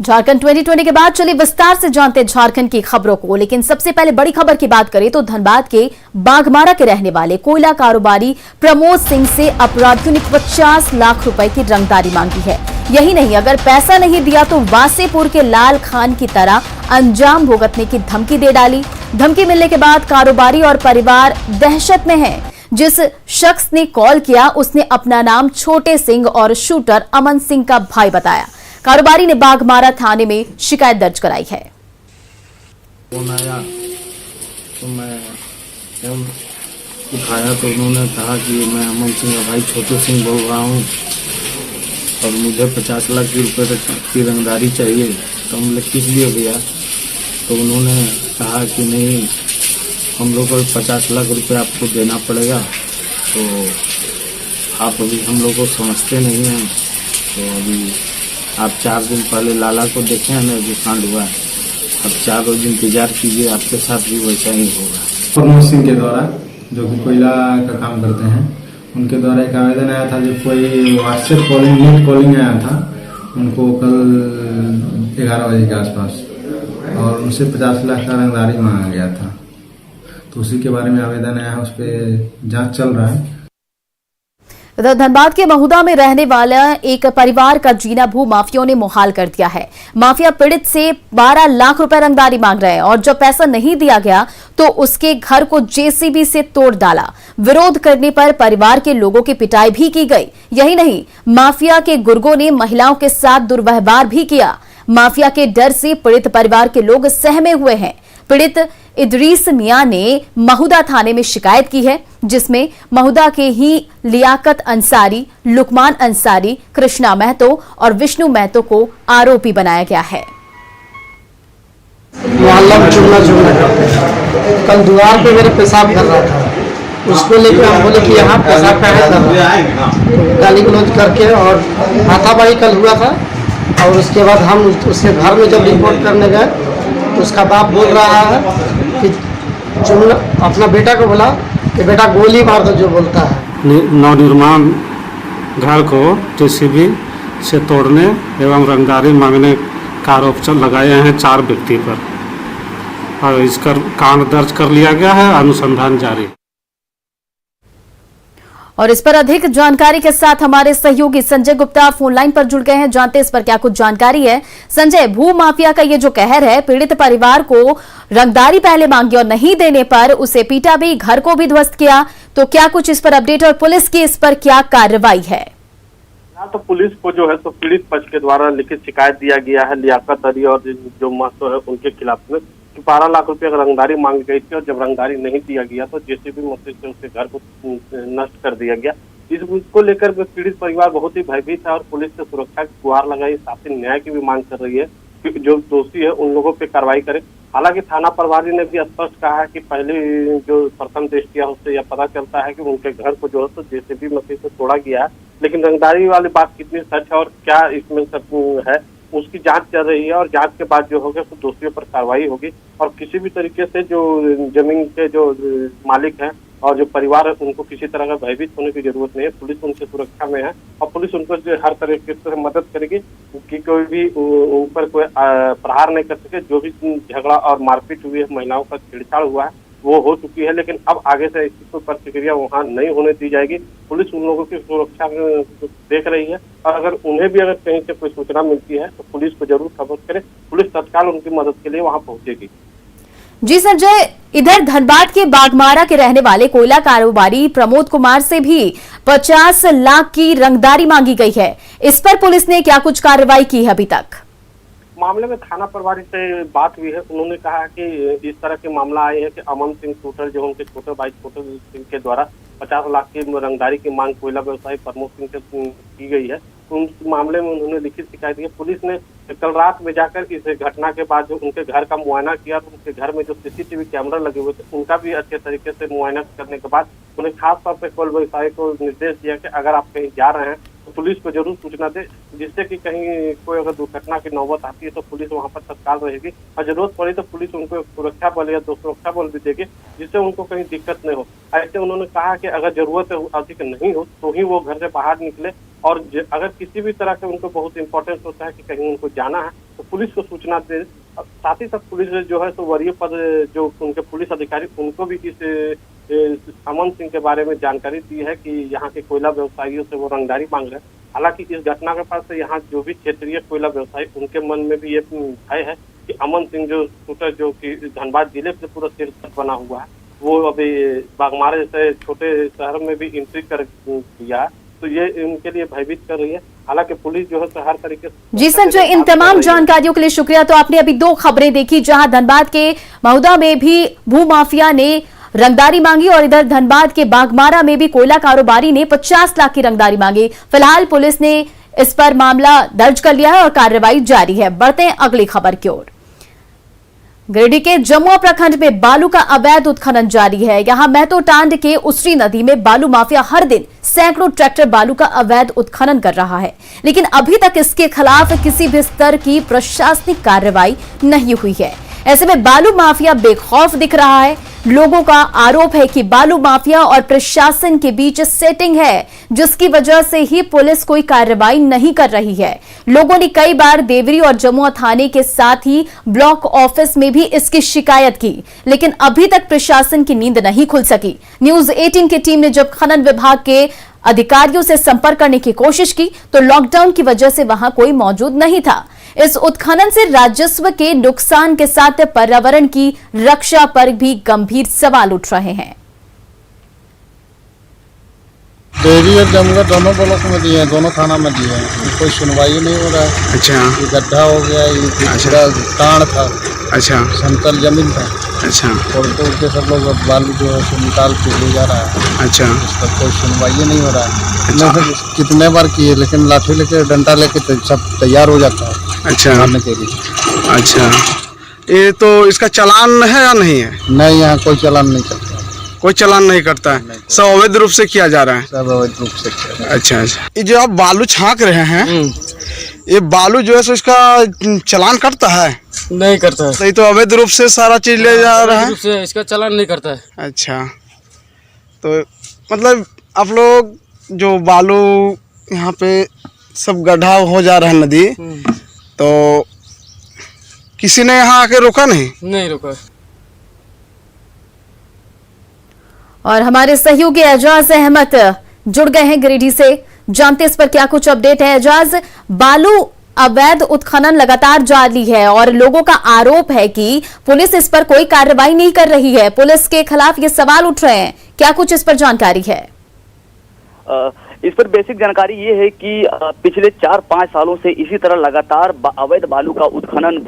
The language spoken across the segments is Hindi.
झारखंड 2020 के बाद चलिए विस्तार से जानते हैं झारखंड की खबरों को। लेकिन सबसे पहले बड़ी खबर की बात करें तो धनबाद के बाघमारा के रहने वाले कोयला कारोबारी प्रमोद सिंह से अपराधियों ने 50 लाख रुपए की रंगदारी मांगी है। यही नहीं, अगर पैसा नहीं दिया तो वासेपुर के लाल खान की तरह अंजाम भुगतने की धमकी दे डाली। धमकी मिलने के बाद कारोबारी और परिवार दहशत में है। जिस शख्स ने कॉल किया उसने अपना नाम छोटे सिंह और शूटर अमन सिंह का भाई बताया। कारोबारी ने बाघमारा थाने में शिकायत दर्ज कराई है। फोन आया तो मैं उठाया तो उन्होंने कहा कि मैं अमन सिंह का भाई छोटे सिंह बोल रहा हूँ और मुझे 50 लाख रुपए की रंगदारी चाहिए। तो हम लोग किस लिए भैया? तो उन्होंने कहा कि नहीं, हम लोग को 50 लाख रुपए आपको देना पड़ेगा। तो आप अभी हम लोग को समझते नहीं हैं। तो अभी आप 4 दिन पहले लाला को देखे हैं ना, जो कांड हुआ है। अब 4 रोज इंतजार कीजिए, आपके साथ भी वैसा ही होगा। प्रमोद सिंह के द्वारा, जो कि कोयला का काम करते हैं, उनके द्वारा एक आवेदन आया था। जो कोई व्हाट्सएप कॉलिंग, नेट कॉलिंग आया था उनको कल 11 बजे के आसपास, और उनसे 50 लाख का रंगदारी मांगा गया था। तो उसी के बारे में आवेदन आया है, उस पर जांच चल रहा है। इधर धनबाद के महुदा में रहने वाला एक परिवार का जीना भू माफियाओं ने मुहाल कर दिया है। माफिया पीड़ित से 12 लाख रुपए रंगदारी मांग रहे हैं और जब पैसा नहीं दिया गया तो उसके घर को जेसीबी से तोड़ डाला। विरोध करने पर परिवार के लोगों की पिटाई भी की गई। यही नहीं, माफिया के गुर्गों ने महिलाओं के साथ दुर्व्यवहार भी किया। माफिया के डर से पीड़ित परिवार के लोग सहमे हुए हैं। पीड़ित इदरीस मियां ने महुदा थाने में शिकायत की है, जिसमें महुदा के ही लियाकत अंसारी, लुकमान अंसारी, कृष्णा महतो और विष्णु महतो को आरोपी बनाया गया है। मोहल्ला में चुगना करते हैं। कल द्वार पे मेरे पेशाब कर रहा था, उसको लेकर हम बोले कि यहाँ पेशाब का है, गाली गलौज करके और हाथापाई कल हुआ था। और उसके बाद हम उसके घर में जब रिपोर्ट करने गए तो उसका बाप बोल रहा है कि चुगना अपना बेटा को बोला कि बेटा गोली मार दो, जो बोलता है। नवनिर्माण घर को जेसीबी से तोड़ने एवं रंगदारी मांगने का आरोप लगाए हैं 4 व्यक्ति पर, और इसका कांड दर्ज कर लिया गया है, अनुसंधान जारी। और इस पर अधिक जानकारी के साथ हमारे सहयोगी संजय गुप्ता फोन लाइन पर जुड़ गए हैं। जानते हैं इस पर क्या कुछ जानकारी है। संजय, भू माफिया का ये जो कहर है, पीड़ित परिवार को रंगदारी पहले मांगी और नहीं देने पर उसे पीटा भी, घर को भी ध्वस्त किया, तो क्या कुछ इस पर अपडेट और पुलिस की इस पर क्या कार्रवाई है? तो पुलिस को जो है तो पीड़ित पक्ष के द्वारा लिखित शिकायत दिया गया है लियाकत अली और जो महतो है उनके खिलाफ में 12 लाख रुपए का रंगदारी मांगी गई थी। और जब रंगदारी नहीं दिया गया तो जेसीबी मशीन से उसके घर को नष्ट कर दिया गया। इसको लेकर पीड़ित परिवार बहुत ही भयभीत है और पुलिस से सुरक्षा की गुहार लगाई, साथ ही न्याय की भी मांग कर रही है कि जो दोषी है उन लोगों पे कार्रवाई करे। हालांकि थाना प्रभारी ने भी स्पष्ट कहा है कि पहले जो प्रथम दृष्टिया उससे यह पता चलता है कि उनके घर को जो है तो जेसीबी मशीन से तोड़ा गया है, लेकिन रंगदारी वाली बात कितनी सच है और क्या इसमें सब है उसकी जांच चल रही है। और जांच के बाद जो होगा तो दोषियों पर कार्रवाई होगी और किसी भी तरीके से जो जमीन के जो मालिक हैं और जो परिवार है उनको किसी तरह का भयभीत होने की जरूरत नहीं है। पुलिस उनकी सुरक्षा में है और पुलिस उनको हर तरीके से मदद करेगी कि कोई भी ऊपर कोई प्रहार नहीं कर सके। जो भी झगड़ा और मारपीट हुई है, महिलाओं का छेड़छाड़ हुआ है, वो हो चुकी है, लेकिन अब आगे से इसकी कोई प्रतिक्रिया वहाँ नहीं होने दी जाएगी। पुलिस उन लोगों की सुरक्षा देख रही है और अगर उन्हें भी अगर कहीं से कोई सूचना मिलती है तो पुलिस को जरूर खबर करे। पुलिस तत्काल उनकी मदद के लिए वहाँ पहुंचेगी। जी संजय, इधर धनबाद के बाघमारा के रहने वाले कोयला कारोबारी प्रमोद कुमार से भी 50 लाख की रंगदारी मांगी गई है। इस पर पुलिस ने क्या कुछ कार्रवाई की है अभी तक? मामले में थाना प्रभारी से बात हुई है। उन्होंने कहा कि इस तरह के मामला आए हैं कि अमन सिंह शूटर जो उनके छोटे भाई छोटे सिंह के द्वारा 50 लाख की रंगदारी की मांग कोयला व्यवसायी प्रमोद सिंह से की गई है। उस मामले में उन्होंने लिखित शिकायत की। पुलिस ने कल रात में जाकर इस घटना के बाद जो उनके घर का मुआयना किया तो उनके घर में जो सीसीटीवी कैमरा लगे हुए थे उनका भी अच्छे तरीके से मुआयना करने के बाद उन्हें खास तौर पर कोल व्यवसायी को निर्देश दिया कि अगर आप कहीं जा रहे हैं तो पुलिस को जरूर सूचना दे, जिससे कि कहीं कोई अगर दुर्घटना की नौबत आती है तो पुलिस वहां पर तत्काल रहेगी और जरूरत पड़ी तो पुलिस उनको सुरक्षा बल या सुरक्षा बल भी देगी, जिससे उनको कहीं दिक्कत नहीं हो। ऐसे उन्होंने कहा कि अगर जरूरत अधिक नहीं हो तो ही वो घर से बाहर निकले और अगर किसी भी तरह से उनको बहुत इंपॉर्टेंस होता है कि कहीं उनको जाना है तो पुलिस को सूचना दे। साथ ही साथ पुलिस जो है तो वरीय पद जो उनके पुलिस अधिकारी उनको भी इस अमन सिंह के बारे में जानकारी दी है कि यहाँ के कोयला व्यवसायियों से वो रंगदारी मांग रहे हैं। हालांकि इस घटना के पास से यहाँ जो भी क्षेत्रीय कोयला व्यवसायी उनके मन में भी ये भय है कि अमन सिंह जो शूटर जो कि धनबाद जिले से पूरा सिरसत बना हुआ है, वो अभी बागमारा जैसे छोटे शहर में भी एंट्री कर दिया, तो ये इनके लिए भयभीत कर रही है। हालांकि पुलिस जो है तो हर तरीके से। जी संजय, इन तमाम जानकारियों के लिए शुक्रिया। तो आपने अभी दो खबरें देखी, जहां धनबाद के महुदा में भी भूमाफिया ने रंगदारी मांगी और इधर धनबाद के बागमारा में भी कोयला कारोबारी ने 50 लाख की रंगदारी मांगी। फिलहाल पुलिस ने इस पर मामला दर्ज कर लिया है और कार्रवाई जारी है। बढ़ते हैं अगली खबर की ओर। गिरिडीह के जमुआ प्रखंड में बालू का अवैध उत्खनन जारी है। यहां महतोटांड के उसरी नदी में बालू माफिया हर दिन सैकड़ों ट्रैक्टर बालू का अवैध उत्खनन कर रहा है, लेकिन अभी तक इसके खिलाफ किसी भी स्तर की प्रशासनिक कार्रवाई नहीं हुई है। ऐसे में बालू माफिया बेखौफ दिख रहा है। लोगों का आरोप है कि बालू माफिया और प्रशासन के बीच सेटिंग है, जिसकी वजह से ही पुलिस कोई कार्रवाई नहीं कर रही है। लोगों ने कई बार देवरी और जमुआ थाने के साथ ही ब्लॉक ऑफिस में भी इसकी शिकायत की, लेकिन अभी तक प्रशासन की नींद नहीं खुल सकी। न्यूज 18 की टीम ने जब खनन विभाग के अधिकारियों से संपर्क करने की कोशिश की तो लॉकडाउन की वजह से वहां कोई मौजूद नहीं था। इस उत्खनन से राजस्व के नुकसान के साथ पर्यावरण की रक्षा पर भी गंभीर सवाल उठ रहे हैं। देवी और जमुआ दोनों ब्लॉक में दिए हैं, दोनों थाना में दिए हैं, कोई सुनवाई नहीं हो रहा है। अच्छा, ये गड्ढा हो गया, ये अच्छा, टाण था, अच्छा, समतल जमीन था, अच्छा, और तो उनके सब लोग अब बालू जो है सो निकाल के ले जा रहा है। अच्छा, इसका कोई सुनवाई नहीं हो रहा है। अच्छा। कितने बार किए, लेकिन लाठी लेके डंडा लेके सब तैयार हो जाता है अच्छा, मारने के लिए। अच्छा, ये तो इसका चालान है या नहीं है? नहीं, यहाँ कोई चालान नहीं करता, कोई चालान नहीं करता है, सब अवैध रूप से किया जा रहा है। सब अवैध रूप से किया जा रहा है। अच्छा अच्छा, ये जो आप बालू छांक रहे हैं, ये बालू जो है सो इसका चालान करता है? नहीं करता है, तो ये तो अवैध रूप से सारा चीज ले जा रहा है। से इसका चालान नहीं करता है। अच्छा, तो मतलब आप लोग जो बालू यहाँ पे सब गड्ढा हो जा रहा है नदी, तो किसी ने यहाँ आके रोका नहीं? नहीं रोका। और हमारे सहयोगी एजाज अहमद जुड़ गए हैं गिरिडीह से, जानते इस पर क्या कुछ अपडेट है। एजाज, बालू अवैध उत्खनन लगातार जारी है और लोगों का आरोप है कि पुलिस इस पर कोई कार्रवाई नहीं कर रही है। पुलिस के खिलाफ ये सवाल उठ रहे हैं, क्या कुछ इस पर जानकारी है? इस पर बेसिक जानकारी ये है कि पिछले 4-5 सालों से इसी तरह लगातार अवैध बालू का उत्खनन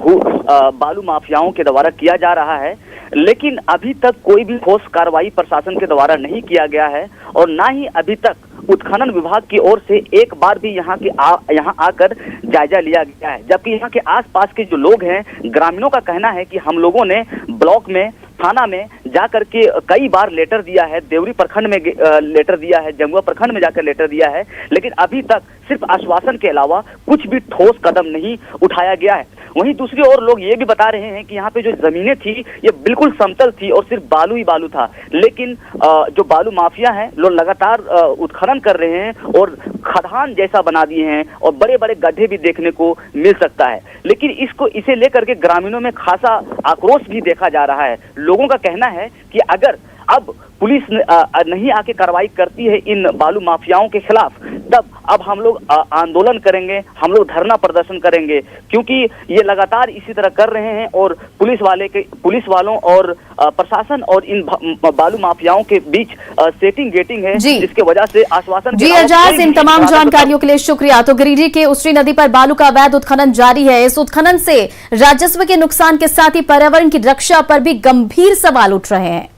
बालू माफियाओं के द्वारा किया जा रहा है, लेकिन अभी तक कोई भी ठोस कार्रवाई प्रशासन के द्वारा नहीं किया गया है और ना ही अभी तक उत्खनन विभाग की ओर से एक बार भी यहाँ आकर जायजा लिया गया है। जबकि यहाँ के आसपास के जो लोग हैं, ग्रामीणों का कहना है कि हम लोगों ने ब्लॉक में, थाना में जाकर के कई बार लेटर दिया है, देवरी प्रखंड में लेटर दिया है, जमुआ प्रखंड में जाकर लेटर दिया है, लेकिन अभी तक सिर्फ आश्वासन के अलावा कुछ भी ठोस कदम नहीं उठाया गया है। वहीं दूसरी ओर लोग ये भी बता रहे हैं कि यहाँ पे जो जमीनें थी ये बिल्कुल समतल थी और सिर्फ बालू ही बालू था, लेकिन जो बालू माफिया हैं लोग लगातार उत्खनन कर रहे हैं और खदान जैसा बना दिए हैं और बड़े बड़े गड्ढे भी देखने को मिल सकता है। लेकिन इसे लेकर के ग्रामीणों में खासा आक्रोश भी देखा जा रहा है। लोगों का कहना है कि अगर अब पुलिस नहीं आके कार्रवाई करती है इन बालू माफियाओं के खिलाफ, तब अब हम लोग आंदोलन करेंगे, हम लोग धरना प्रदर्शन करेंगे, क्योंकि ये लगातार इसी तरह कर रहे हैं और पुलिस वालों और प्रशासन और इन बालू माफियाओं के बीच सेटिंग गेटिंग है, जिसके वजह से आश्वासन जी एजाज, इन तमाम जानकारियों के लिए शुक्रिया। तो गिरिडीह के उसरी नदी पर बालू का अवैध उत्खनन जारी है। इस उत्खनन से राजस्व के नुकसान के साथ ही पर्यावरण की रक्षा पर भी गंभीर सवाल उठ रहे हैं।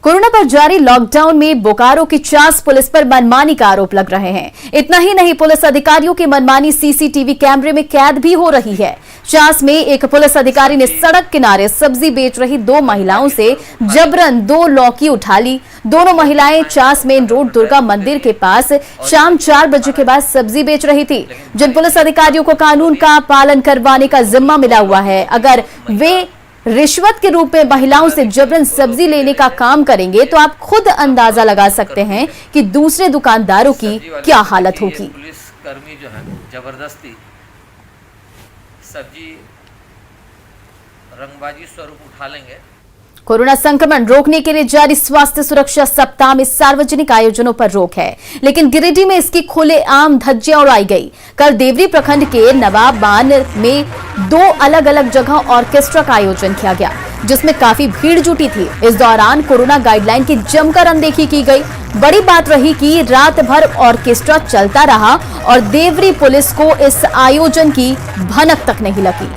कोरोना पर जारी लॉकडाउन में बोकारो की चास पुलिस पर मनमानी का आरोप लग रहे हैं। इतना ही नहीं, पुलिस अधिकारियों की मनमानी सीसीटीवी कैमरे में कैद भी हो रही है। चास में एक पुलिस अधिकारी ने सड़क किनारे सब्जी बेच रही 2 महिलाओं से जबरन 2 लौकी उठा ली। दोनों महिलाएं चास मेन रोड दुर्गा मंदिर के पास शाम 4 बजे के बाद सब्जी बेच रही थी। जिन पुलिस अधिकारियों को कानून का पालन करवाने का जिम्मा मिला हुआ है, अगर वे रिश्वत के रूप में महिलाओं से जबरन सब्जी लेने का काम करेंगे तो आप खुद अंदाजा लगा सकते हैं कि दूसरे दुकानदारों की क्या हालत होगी। कर्मी जो है जबरदस्ती सब्जी रंगबाजी स्वरूप उठा लेंगे। कोरोना संक्रमण रोकने के लिए जारी स्वास्थ्य सुरक्षा सप्ताह में सार्वजनिक आयोजनों पर रोक है, लेकिन गिरिडीह में इसकी खुलेआम धज्जियां उड़ाई गई। कल देवरी प्रखंड के नवाबान में 2 अलग अलग जगह ऑर्केस्ट्रा का आयोजन किया गया, जिसमें काफी भीड़ जुटी थी। इस दौरान कोरोना गाइडलाइन की जमकर अनदेखी की गई। बड़ी बात रही कि रात भर ऑर्केस्ट्रा चलता रहा और देवरी पुलिस को इस आयोजन की भनक तक नहीं लगी।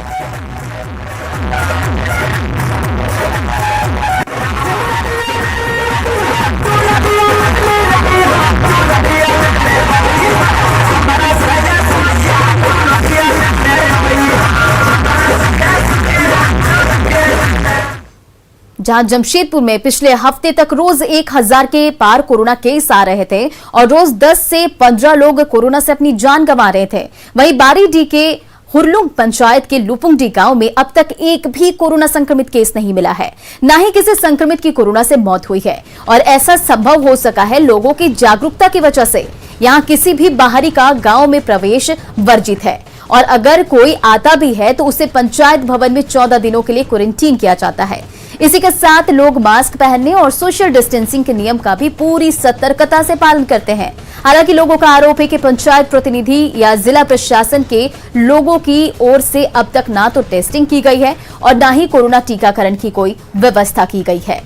जहां जमशेदपुर में पिछले हफ्ते तक रोज 1000 के पार कोरोना केस आ रहे थे और रोज 10 से 15 लोग कोरोना से अपनी जान गंवा रहे थे, वहीं बारीडीह के हुरलुंग पंचायत के लुपुंगडी गांव में अब तक एक भी कोरोना संक्रमित केस नहीं मिला है, न ही किसी संक्रमित की कोरोना से मौत हुई है। और ऐसा संभव हो सका है लोगों की जागरूकता की वजह से। यहां किसी भी बाहरी का गांव में प्रवेश वर्जित है और अगर कोई आता भी है तो उसे पंचायत भवन में 14 दिनों के लिए क्वारंटीन किया जाता है। इसी के साथ लोग मास्क पहनने और सोशल डिस्टेंसिंग के नियम का भी पूरी सतर्कता से पालन करते हैं। हालांकि लोगों का आरोप है कि पंचायत प्रतिनिधि या जिला प्रशासन के लोगों की ओर से अब तक ना तो टेस्टिंग की गई है और न ही कोरोना टीकाकरण की कोई व्यवस्था की गई है।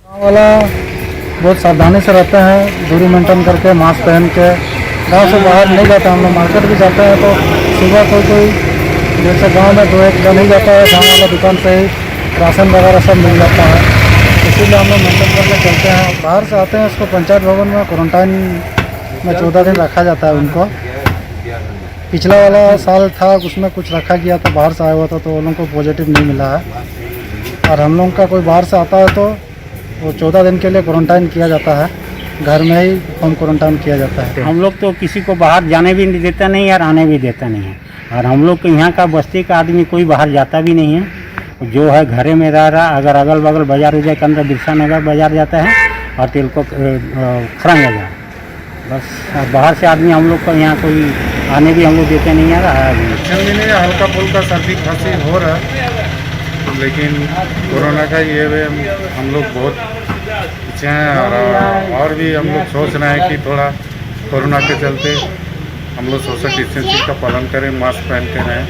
गाँव वाला बहुत सावधानी से रहते हैं, दूरी मेंटेन करके मास्क पहन के गांव से बाहर नहीं जाते। हम लोग मार्केट भी जाते हैं तो सुबह कोई जैसे गांव में 2-1 जन ही जाता है, गाँव वाला दुकान से ही राशन वगैरह सब मिल जाता है, इसीलिए हम लोग मेंटेन करके चलते हैं। बाहर से आते हैं उसको पंचायत भवन में क्वारंटाइन में 14 दिन रखा जाता है उनको। पिछला वाला साल था उसमें कुछ रखा गया था, बाहर से आया हुआ था तो उन लोगों को पॉजिटिव नहीं मिला है। और हम लोग का कोई बाहर से आता है तो वो 14 दिन के लिए क्वारंटाइन किया जाता है, घर में ही होम क्वारंटाइन किया जाता है। हम लोग तो किसी को बाहर जाने भी नहीं देता नहीं और आने भी देता नहीं है, और हम लोग के यहाँ का बस्ती का आदमी कोई बाहर जाता भी नहीं है, जो है घरे में रह रहा। अगर अगल बगल बाजार उजार के अंदर बिरसा नगर बाजार जाता है और तिल को खरंग बाजार, बस बाहर से आदमी हम लोग को यहाँ कोई आने भी हम लोग देते नहीं है। नहीं, हल्का फुल्का सर्दी खांसी हो रहा है, लेकिन कोरोना का ये हम लोग बहुत पीछे हैं। और भी हम लोग सोच रहे हैं कि थोड़ा कोरोना के चलते हम लोग सोशल डिस्टेंसिंग का पालन करें, मास्क पहन के रहें,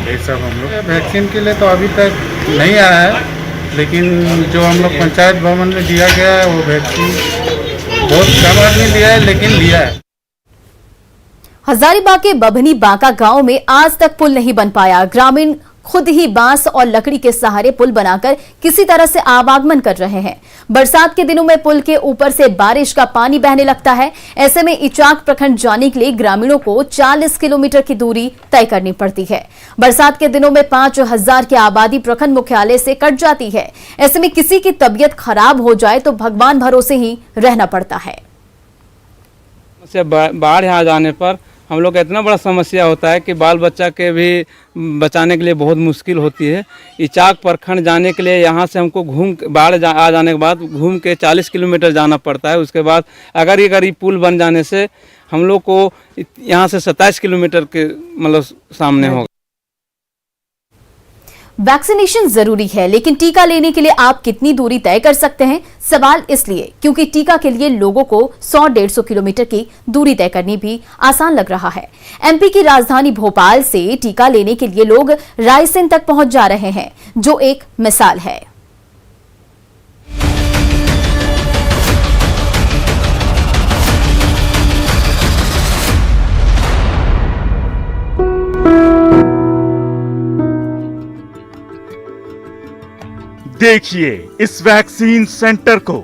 यही सब हम लोग। वैक्सीन के लिए तो अभी तक नहीं आया है, लेकिन जो हम लोग पंचायत भवन में दिया गया है वो वैक्सीन बहुत कम आदमी लिया है, लेकिन लिया है। हजारीबाग के बभनी बांका गांव में आज तक पुल नहीं बन पाया। ग्रामीण खुद ही बांस और लकड़ी के सहारे पुल बनाकर किसी तरह से आवागमन कर रहे हैं। बरसात के दिनों में पुल के ऊपर से बारिश का पानी बहने लगता है। ऐसे में इचाक प्रखंड जाने के लिए ग्रामीणों को 40 किलोमीटर की दूरी तय करनी पड़ती है। बरसात के दिनों में 5000 की आबादी प्रखंड मुख्यालय से कट जाती है। ऐसे में किसी की तबीयत खराब हो जाए तो भगवान भरोसे ही रहना पड़ता है। बाढ़ आ जाने पर हम लोग का इतना बड़ा समस्या होता है कि बाल बच्चा के भी बचाने के लिए बहुत मुश्किल होती है। इचाक प्रखंड जाने के लिए यहाँ से हमको बाढ़ आ जाने के बाद घूम के 40 किलोमीटर जाना पड़ता है। उसके बाद अगर ये पुल बन जाने से हम लोग को यहाँ से 27 किलोमीटर के मतलब सामने होगा। वैक्सीनेशन जरूरी है, लेकिन टीका लेने के लिए आप कितनी दूरी तय कर सकते हैं? सवाल इसलिए क्योंकि टीका के लिए लोगों को 100-150 किलोमीटर की दूरी तय करनी भी आसान लग रहा है। एमपी की राजधानी भोपाल से टीका लेने के लिए लोग रायसेन तक पहुंच जा रहे हैं, जो एक मिसाल है। देखिए इस वैक्सीन सेंटर को,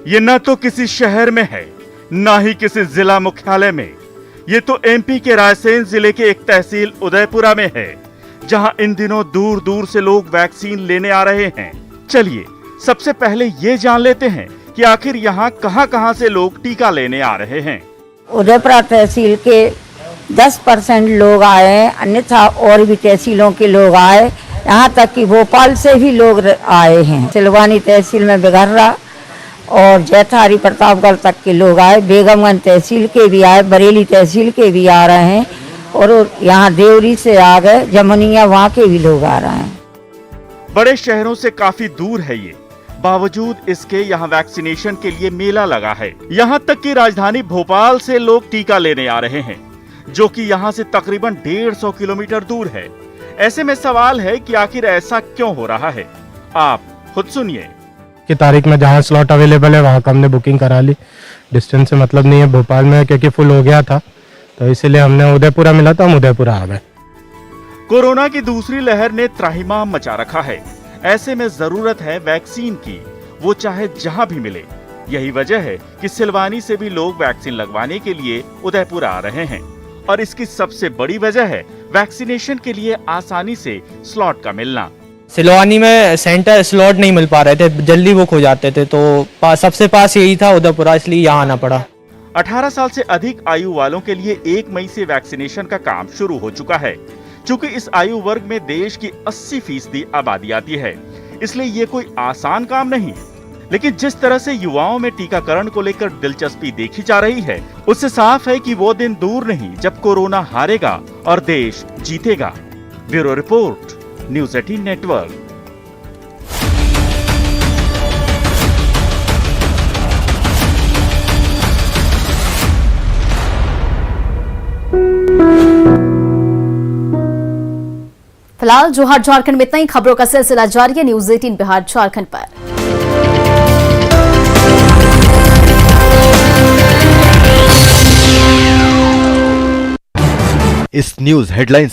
ये न तो किसी शहर में है न ही किसी जिला मुख्यालय में। ये तो एमपी के रायसेन जिले के एक तहसील उदयपुरा में है, जहां इन दिनों दूर दूर से लोग वैक्सीन लेने आ रहे हैं। चलिए सबसे पहले ये जान लेते हैं कि आखिर यहाँ कहां से लोग टीका लेने आ रहे हैं। उदयपुरा तहसील के 10% लोग आए, अन्यथा और भी तहसीलों के लोग आए, यहाँ तक कि भोपाल से भी लोग आए हैं। सिलवानी तहसील में बिघर्रा और जैठारी प्रतापगढ़ तक के लोग आए, बेगमगंज तहसील के भी आए, बरेली तहसील के भी आ रहे हैं और यहाँ देवरी से आ गए, जमुनिया वहाँ के भी लोग आ रहे हैं। बड़े शहरों से काफी दूर है ये, बावजूद इसके यहाँ वैक्सीनेशन के लिए मेला लगा है। यहाँ तक कि राजधानी भोपाल से लोग टीका लेने आ रहे हैं, जो कि यहाँ से तकरीबन 150 किलोमीटर दूर है। ऐसे में सवाल है कि आखिर ऐसा क्यों हो रहा है, आप खुद सुनिए। की तारीख में जहाँ स्लॉट अवेलेबल है वहाँ का हमने बुकिंग करा ली। डिस्टेंस से मतलब नहीं है, भोपाल में क्योंकि फुल हो गया था तो इसलिए हमने उदयपुरा मिला तो हम उदयपुरा आ गए। कोरोना की दूसरी लहर ने त्राहिमाम मचा रखा है। ऐसे में जरूरत है वैक्सीन की, वो चाहे जहां भी मिले। यही वजह है कि सिलवानी से भी लोग वैक्सीन लगवाने के लिए उदयपुर आ रहे हैं और इसकी सबसे बड़ी वजह है वैक्सीनेशन के लिए आसानी से स्लॉट का मिलना। सिलवानी में सेंटर स्लॉट नहीं मिल पा रहे थे, जल्दी बुक हो जाते थे, तो सबसे पास यही था उदयपुरा, इसलिए यहाँ आना पड़ा। 18 साल से अधिक आयु वालों के लिए 1 मई से वैक्सीनेशन का काम शुरू हो चुका है। चूंकि इस आयु वर्ग में देश की 80% आबादी आती है, इसलिए ये कोई आसान काम नहीं। लेकिन जिस तरह से युवाओं में टीकाकरण को लेकर दिलचस्पी देखी जा रही है, उससे साफ है कि वो दिन दूर नहीं जब कोरोना हारेगा और देश जीतेगा। Bureau report, news 18 network. फिलहाल जोहार झारखंड में इतना ही। खबरों का सिलसिला जारी है न्यूज़ 18 बिहार झारखंड पर। इस न्यूज़ हेडलाइंस